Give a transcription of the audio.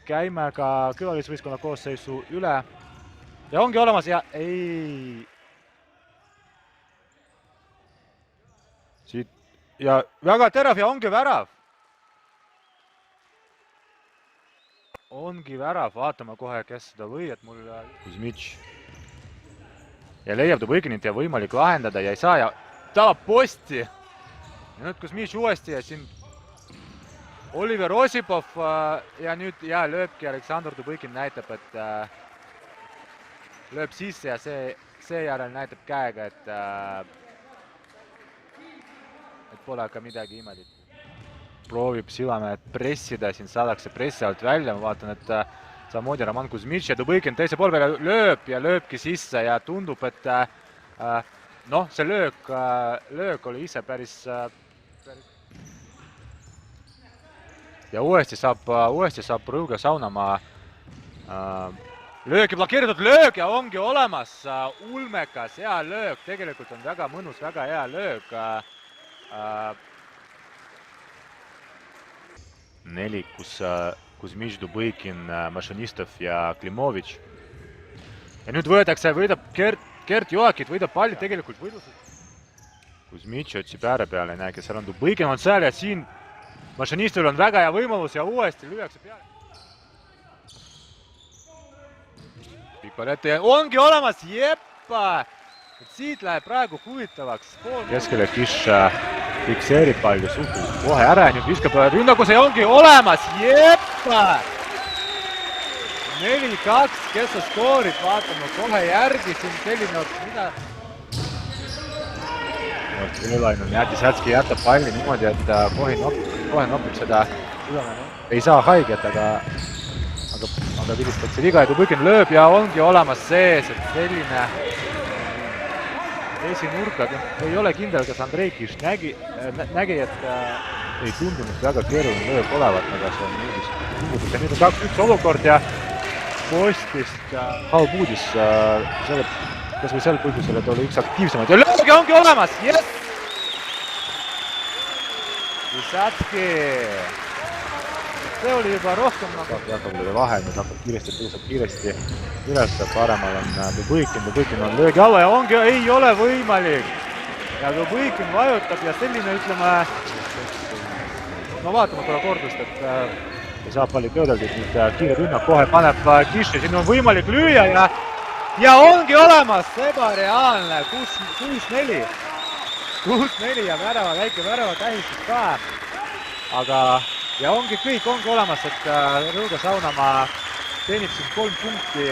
Käime ka külalisvõistkonna koosseisu üle. Ja ongi olemas ja ei. Siit ja väga terav ja ongi värav. Ongi värav, vaatame kohe, kes seda või, et mul Kuzmic. Ja leiab Dubõkinit ja võimalik lahendada ja ei saa ja talab posti. Ja nüüd Kuzmic uuesti ja siin Oliver Osipov ja nüüd lööbki Aleksandr Dubõkin näitab, et lööb sisse ja seejärel näitab käega, et pole ka midagi imelikku. Proovib Sillamäed pressida, siin saadakse pressi alt välja, ma vaatan, et samamoodi Roman Kuzmic ja Dubõkin teise poole peale lööb ja lööbki sisse ja tundub, et see löök oli ise päris ja uuesti saab Rõuge Saunamaa lööki blokeeritud löök ja ongi olemas ulmekas, hea löök, tegelikult on väga mõnus, väga hea löök. Nelikus Kuzmic, Dubõkin, Mašanistov ja Klimovitš. Ja nüüd võidab Gert Joakit, võidab palli tegelikult võidused. Kuzmic otsib ääre peale, ei näe, kes seal on. Dubõkin on seal ja siin Mašanistovil on väga hea võimalus ja uuesti lüüakse peale. Pikal ette ja ongi olemas, jeppa! Siit läheb praegu huvitavaks. Keskele Kiš fikseerib palli, suhtus kohe ära ja nüüd viskab rünnakus ja ongi olemas, jeppa! 4-2, kes sa skoorid, vaatame kohe järgi siin selline, mida... Elainen Jätsätski jätab palli niimoodi, et kohe nopib seda ei saa haiget, aga vilistakse viga ja Dubõkin lööb ja ongi olemas sees, et selline esinurka ei ole kindel, kas Andrei Kiš nägi, et ei tundunud väga keeruline lööb olevat, aga see on uudis. Ja nüüd on 2-1 olukord ja postist halb uudis kas või sel põhjusel, et oli üks aktiivsemad ja lööb ja ongi olemas, jess! Jätsätski! See oli juba rohkem Jakovile vahe, nüüd hakkab tõuseb kiiresti üles, paremal on Dubõkin on löögi alla ja ongi, ei ole võimalik. Ja Dubõkin vajutab ja selline, ütleme, no vaatame korra kordust, et ei saa palli töödeldud, nüüd kiire rünnak kohe paneb Kiši, siin on võimalik lüüa ja ongi olemas, ebareaalne, 6-4. 6-4 ja väike värava tähistus ka, aga ja ongi kõik, ongi olemas, et Rõuge Saunamaa teenib siin 3 punkti